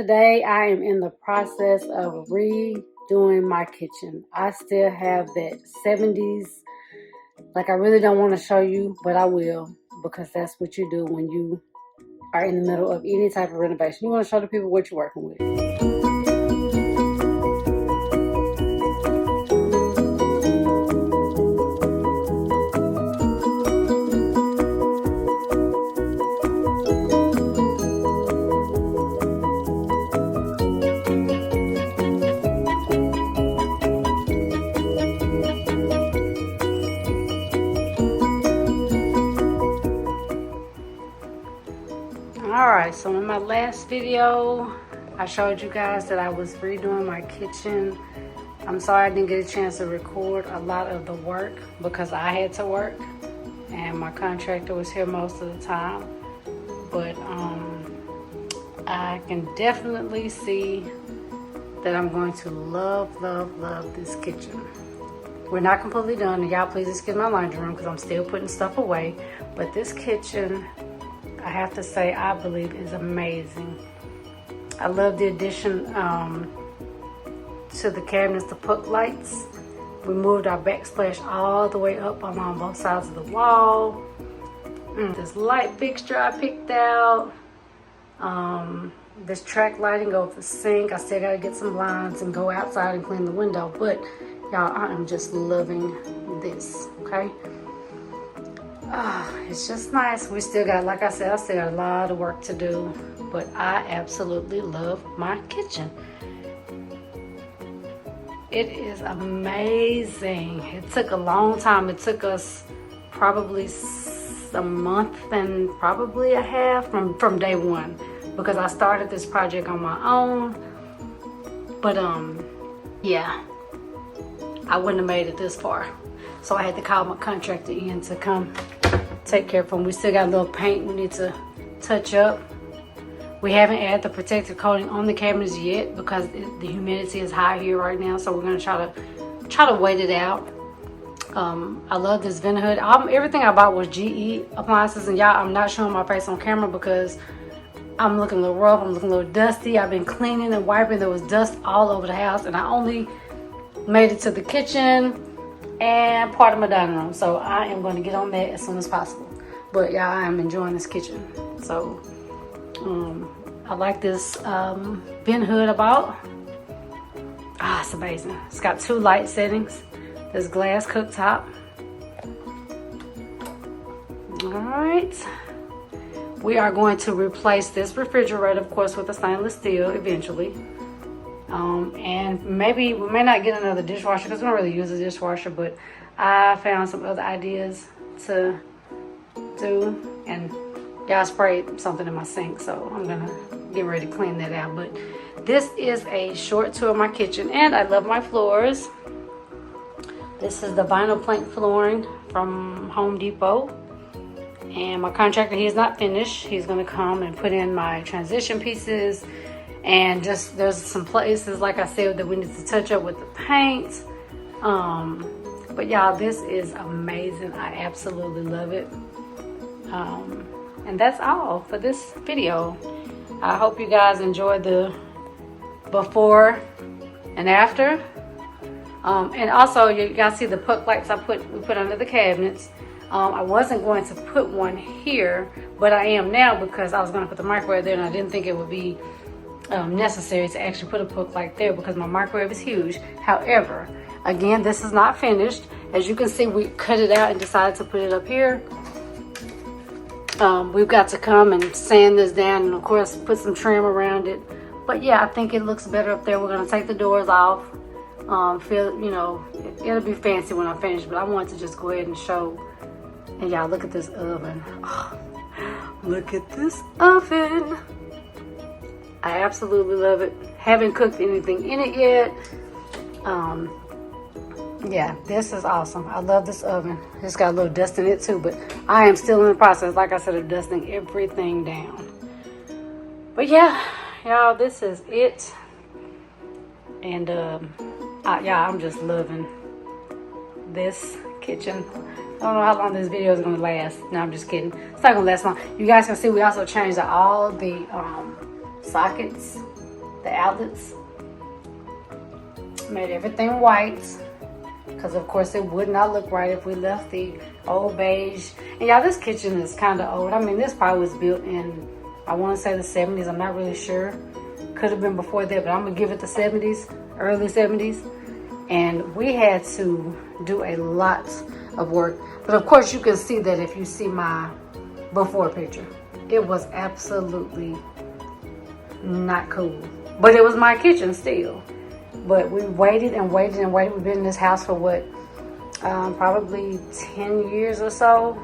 today I am in the process of redoing my kitchen. I still have that 70s, like I really don't want to show you, but I will, because that's what you do when you are in the middle of any type of renovation. You want to show the people what you're working with. Alright, so in my last video, I showed you guys that I was redoing my kitchen. I'm sorry I didn't get a chance to record a lot of the work because I had to work and my contractor was here most of the time. But I can definitely see that I'm going to love this kitchen. We're not completely done, and y'all please excuse my laundry room because I'm still putting stuff away. But this kitchen, I have to say, I believe is amazing. I love the addition to the cabinets, the puck lights. We moved our backsplash all the way up along both sides of the wall. This light fixture I picked out. This track lighting over the sink. I still gotta get some blinds and go outside and clean the window. But y'all, I am just loving this, okay? It's just nice. We still got, like I said, I still got a lot of work to do, but I absolutely love my kitchen. It is amazing. It took a long time. It took us probably a month and probably a half from day one, because I started this project on my own. But yeah, I wouldn't have made it this far. So I had to call my contractor in to come take care of them. We still got a little paint we need to touch up. We haven't added the protective coating on the cabinets yet because the humidity is high here right now. So we're gonna try to wait it out. I love this vent hood. Everything I bought was GE appliances, and y'all, I'm not showing my face on camera because I'm looking a little rough. I'm looking a little dusty. I've been cleaning and wiping. There was dust all over the house, and I only made it to the kitchen and part of my dining room, so I am going to get on that as soon as possible. But yeah, I am enjoying this kitchen. So I like this vent hood I bought. It's amazing. It's got 2 light settings. There's glass cooktop. All right, we are going to replace this refrigerator, of course, with a stainless steel eventually. And maybe we may not get another dishwasher because we don't really use a dishwasher, but I found some other ideas to do, and y'all sprayed something in my sink, so I'm gonna get ready to clean that out. But this is a short tour of my kitchen, and I love my floors. This is the vinyl plank flooring from Home Depot, and my contractor, he's not finished. He's gonna come and put in my transition pieces. And just, there's some places, like I said, that we need to touch up with the paint. But y'all, this is amazing. I absolutely love it. And that's all for this video. I hope you guys enjoyed the before and after. And also, you guys see the puck lights we put under the cabinets. I wasn't going to put one here, but I am now because I was going to put the microwave there, and I didn't think it would be necessary to actually put a puck light there because my microwave is huge. However, again, this is not finished. As you can see, we cut it out and decided to put it up here. We've got to come and sand this down and, of course, put some trim around it. But yeah, I think it looks better up there. We're going to take the doors off. It'll be fancy when I finish, but I wanted to just go ahead and show. And y'all, look at this oven. Oh, look at this oven. I absolutely love it. Haven't cooked anything in it yet. Yeah, this is awesome. I love this oven. It's got a little dust in it too, but I am still in the process, like I said, of dusting everything down. But yeah, y'all, this is it. And I'm just loving this kitchen. I don't know how long this video is gonna last. No, I'm just kidding. It's not gonna last long. You guys can see we also changed all the sockets the outlets. Made everything white, because of course it would not look right if we left the old beige. And y'all, this kitchen is kind of old. I mean, this probably was built in, I want to say the 70s. I'm not really sure. Could have been before that, but I'm gonna give it the 70s, early 70s. And we had to do a lot of work. But of course you can see that if you see my before picture. It was absolutely not cool. But it was my kitchen still. But we waited and waited and waited. We've been in this house for what? Probably 10 years or so.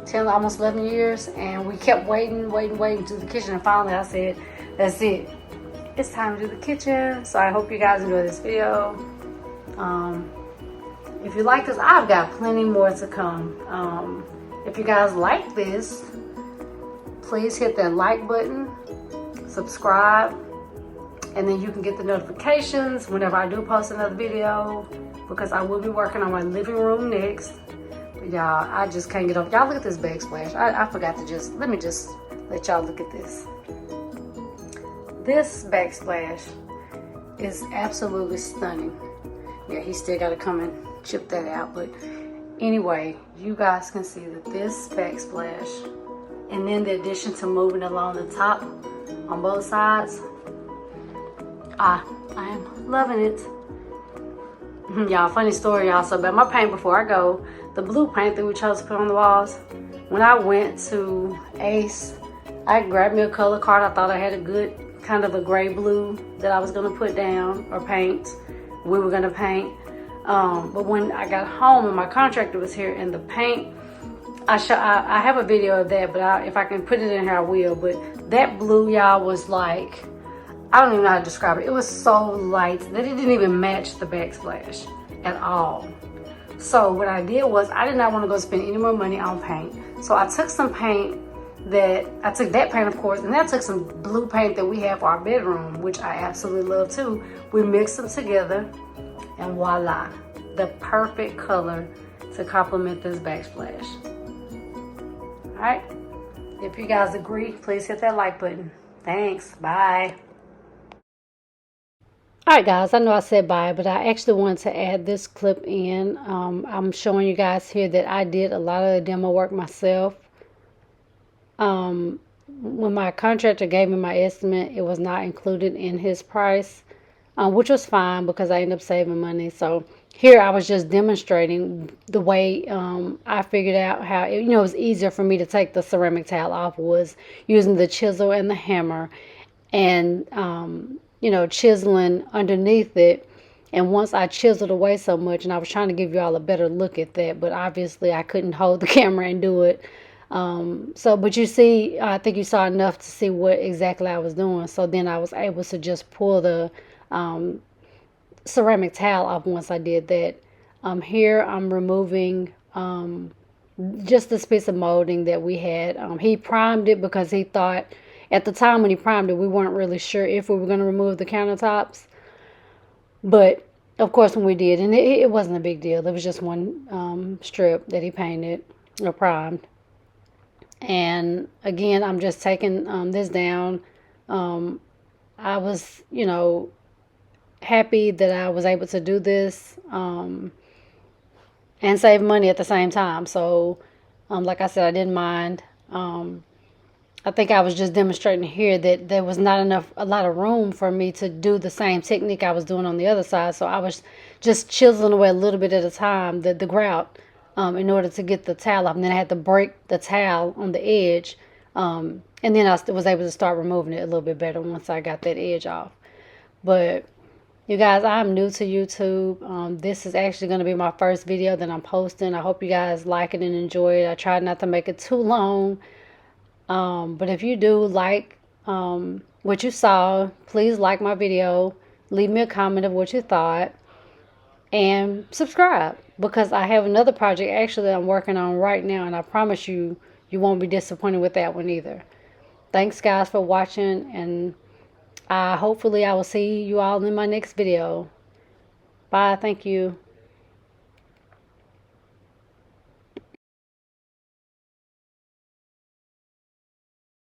10, almost 11 years. And we kept waiting to the kitchen. And finally I said, that's it. It's time to do the kitchen. So I hope you guys enjoy this video. If you like this, I've got plenty more to come. If you guys like this, please hit that like button, subscribe, and then you can get the notifications whenever I do post another video, because I will be working on my living room next. But y'all, I just can't get over. Y'all look at this backsplash. I forgot to let me just let y'all look at this. This backsplash is absolutely stunning. Yeah, he still got to come and chip that out. But anyway, you guys can see that this backsplash, and then the addition to moving along the top on both sides, I am loving it. Y'all, funny story y'all. So about my paint before I go, the blue paint that we chose to put on the walls, when I went to Ace, I grabbed me a color card. I thought I had a good kind of a gray blue that I was going to put down or paint. We were going to paint. But when I got home and my contractor was here, and the paint, I have a video of that, but if I can put it in here I will. But that blue, y'all, was like, I don't even know how to describe it. It was so light that it didn't even match the backsplash at all. So what I did was, I did not want to go spend any more money on paint. So I took some paint I took that paint, of course, and then I took some blue paint that we have for our bedroom, which I absolutely love too. We mixed them together, and voila, the perfect color to complement this backsplash. All right, if you guys agree, please hit that like button. Thanks, bye. All right, guys, I know I said bye, but I actually wanted to add this clip in. I'm showing you guys here that I did a lot of the demo work myself. When my contractor gave me my estimate, it was not included in his price, which was fine because I ended up saving money. So here I was just demonstrating the way I figured out how it was easier for me to take the ceramic tile off, was using the chisel and the hammer, and chiseling underneath it. And once I chiseled away so much, and I was trying to give you all a better look at that, but obviously I couldn't hold the camera and do it. But you see, I think you saw enough to see what exactly I was doing. So then I was able to just pull the ceramic tile off once I did that. Here I'm removing just this piece of molding that we had. He primed it because he thought, at the time when he primed it, we weren't really sure if we were going to remove the countertops. But of course when we did, and it wasn't a big deal. It was just one strip that he painted or primed. And again, I'm just taking this down. I was, happy that I was able to do this and save money at the same time. So, like I said, I didn't mind. I think I was just demonstrating here that there was not a lot of room for me to do the same technique I was doing on the other side. So I was just chiseling away a little bit at a time, the grout. In order to get the towel off. And then I had to break the towel on the edge. And then I was able to start removing it a little bit better once I got that edge off. But you guys, I'm new to YouTube. This is actually going to be my first video that I'm posting. I hope you guys like it and enjoy it. I tried not to make it too long. But if you do like what you saw, please like my video. Leave me a comment of what you thought. And subscribe, because I have another project actually I'm working on right now, and I promise you won't be disappointed with that one either. Thanks guys for watching, and hopefully I will see you all in my next video. Bye. Thank you.